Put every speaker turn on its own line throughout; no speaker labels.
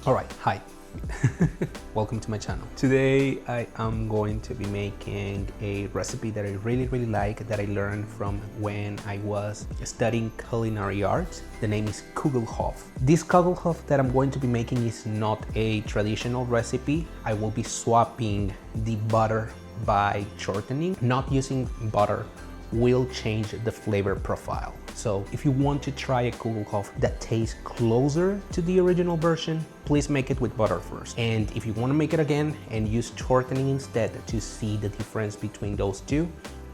All right, hi. Welcome to my channel. Today I am going to be making a recipe that I really like, that I learned from when I was studying culinary arts. The name is Kugelhopf. This Kugelhopf that I'm going to be making is not a traditional recipe. I will be swapping the butter by shortening. Not using butter will change the flavor profile. So if you want to try a Kugelhopf that tastes closer to the original version, please make it with butter first. And if you want to make it again and use shortening instead to see the difference between those two,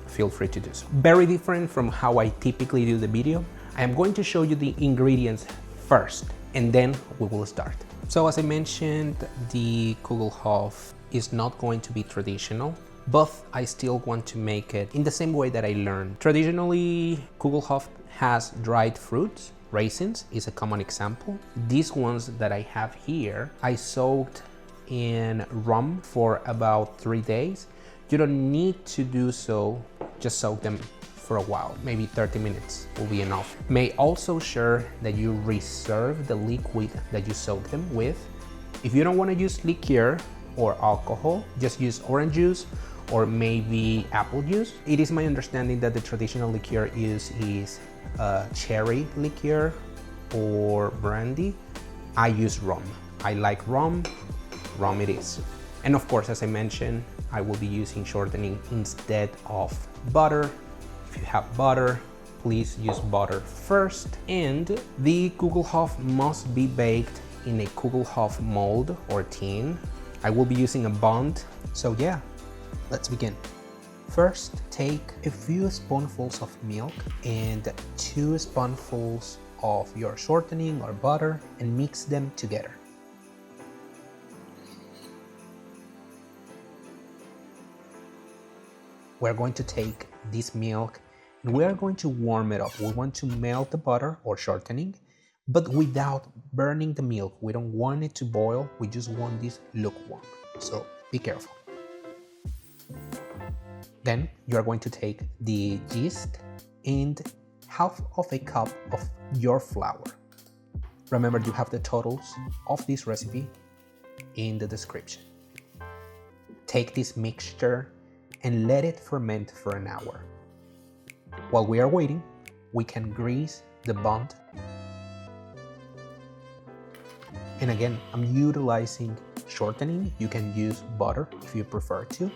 feel free to do so. Very different from how I typically do the video. I am going to show you the ingredients first, and then we will start. So as I mentioned, the Kugelhopf is not going to be traditional, but I still want to make it in the same way that I learned. Traditionally, Kugelhopf has dried fruits. Raisins is a common example. These ones that I have here, I soaked in rum for about 3 days. You don't need to do so, just soak them for a while, maybe 30 minutes will be enough. May also sure that you reserve the liquid that you soak them with. If you don't want to use liqueur or alcohol, just use orange juice or maybe apple juice. It is my understanding that the traditional liqueur used is cherry liqueur or brandy. I use rum. I like rum, rum it is. And of course, as I mentioned, I will be using shortening instead of butter. If you have butter, please use butter first. And the Kugelhopf must be baked in a Kugelhopf mold or tin. I will be using a bond, so yeah. Let's begin. First, take a few spoonfuls of milk and 2 spoonfuls of your shortening or butter and mix them together. We're going to take this milk and we are going to warm it up. We want to melt the butter or shortening, but without burning the milk. We don't want it to boil. We just want this lukewarm. So be careful. Then you are going to take the yeast and half of a cup of your flour. Remember, you have the totals of this recipe in the description. Take this mixture and let it ferment for an hour. While we are waiting, we can grease the bond. And again, I'm utilizing shortening. You can use butter if you prefer to.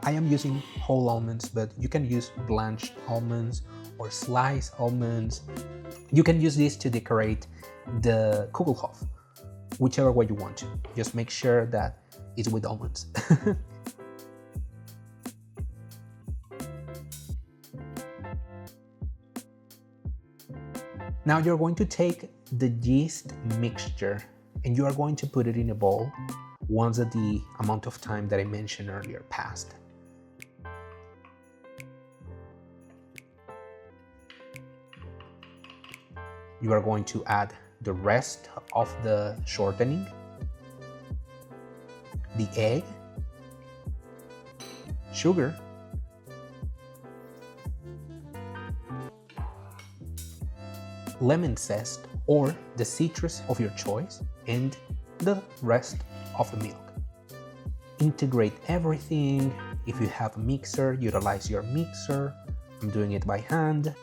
I am using whole almonds, but you can use blanched almonds or sliced almonds. You can use this to decorate the Kugelhopf, whichever way you want to. Just make sure that it's with almonds. Now you're going to take the yeast mixture and you are going to put it in a bowl once the amount of time that I mentioned earlier passed. You are going to add the rest of the shortening, the egg, sugar, lemon zest or the citrus of your choice, and the rest of the milk. Integrate everything. If you have a mixer, utilize your mixer. I'm doing it by hand.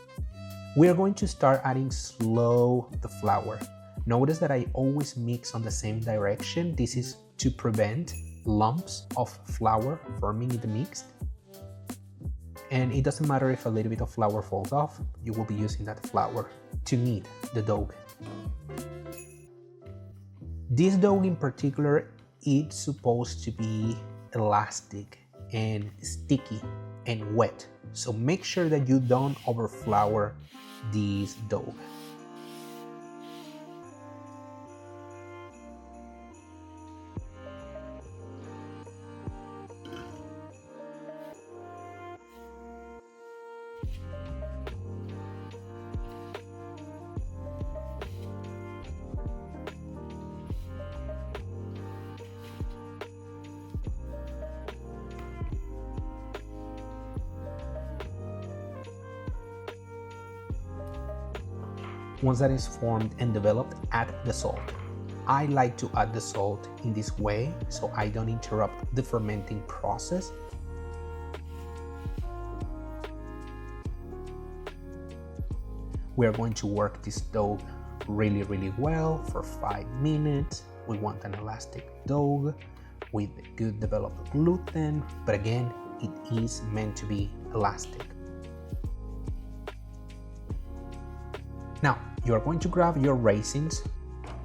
We are going to start adding slow the flour. Notice that I always mix on the same direction. This is to prevent lumps of flour forming in the mix. And it doesn't matter if a little bit of flour falls off, you will be using that flour to knead the dough. This dough in particular, it's supposed to be elastic and sticky and wet. So make sure that you don't overflour this dough. Once that is formed and developed, add the salt. I like to add the salt in this way so I don't interrupt the fermenting process. We are going to work this dough really well for 5 minutes. We want an elastic dough with good developed gluten, but again, it is meant to be elastic. Now, you are going to grab your raisins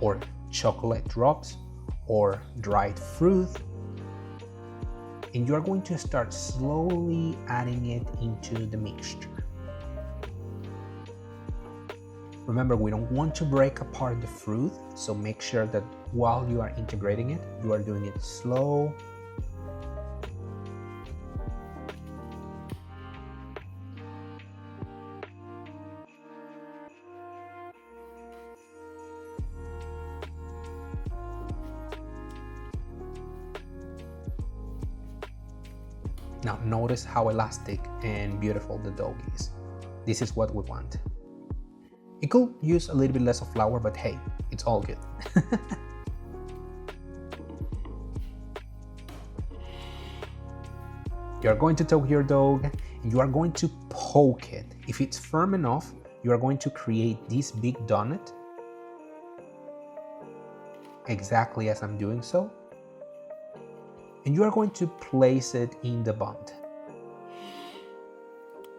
or chocolate drops or dried fruit, and you are going to start slowly adding it into the mixture. Remember, we don't want to break apart the fruit, so make sure that while you are integrating it, you are doing it slow. Now notice how elastic and beautiful the dough is. This is what we want. It could use a little bit less of flour, but hey, it's all good. You are going to take your dough and you are going to poke it. If it's firm enough, you are going to create this big donut, exactly as I'm doing so. And you are going to place it in the bund.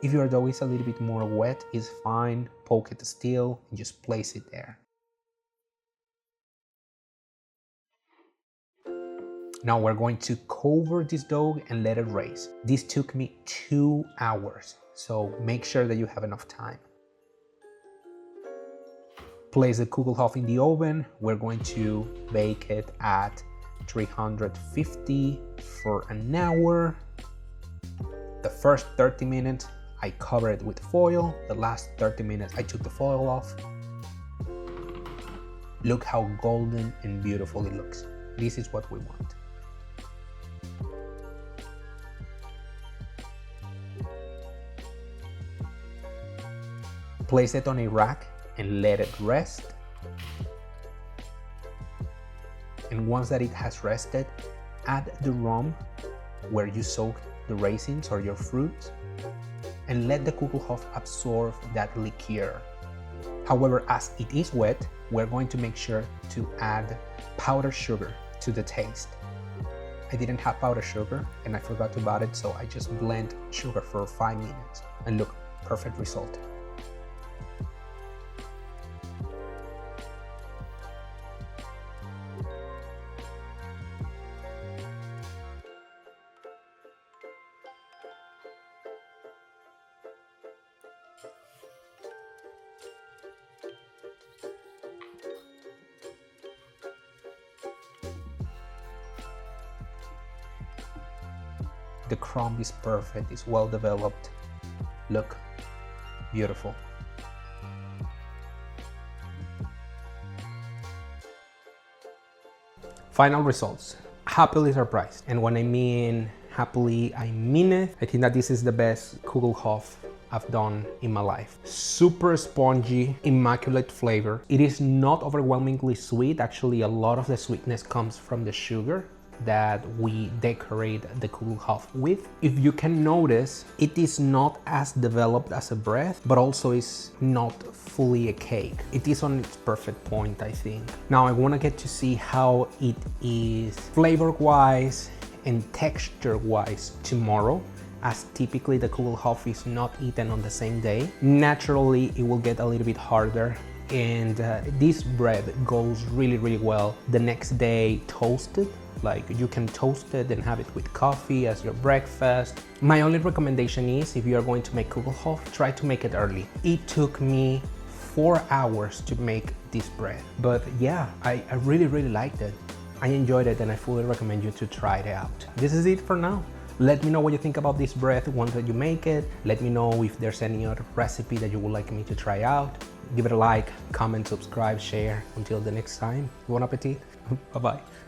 If your dough is a little bit more wet, it's fine. Poke it still and just place it there. Now we're going to cover this dough and let it raise. This took me 2 hours, so make sure that you have enough time. Place the Kugelhopf in the oven. We're going to bake it at 350 for an hour. The first 30 minutes, I cover it with foil. The last 30 minutes, I took the foil off. Look how golden and beautiful it looks. This is what we want. Place it on a rack and let it rest. And once that it has rested, add the rum where you soaked the raisins or your fruits, and let the Kugelhopf absorb that liqueur. However, as it is wet, we're going to make sure to add powdered sugar to the taste. I didn't have powdered sugar and I forgot to buy it, so I just blend sugar for 5 minutes, and look, perfect result. The crumb is perfect, it's well developed. Look, beautiful. Final results. Happily surprised. And when I mean happily, I mean it. I think that this is the best Kugelhopf I've done in my life. Super spongy, immaculate flavor. It is not overwhelmingly sweet. Actually, a lot of the sweetness comes from the sugar that we decorate the Kugelhopf with. If you can notice, it is not as developed as a bread, but also is not fully a cake. It is on its perfect point, I think. Now I want to get to see how it is flavor-wise and texture-wise tomorrow, as typically the Kugelhopf is not eaten on the same day. Naturally, it will get a little bit harder, and this bread goes really well the next day toasted. Like, you can toast it and have it with coffee as your breakfast. My only recommendation is, if you are going to make Kugelhopf, try to make it early. It took me 4 hours to make this bread, but yeah, I really liked it. I enjoyed it and I fully recommend you to try it out. This is it for now. Let me know what you think about this bread once that you make it. Let me know if there's any other recipe that you would like me to try out. Give it a like, comment, subscribe, share. Until the next time, bon appetit. Bye-bye.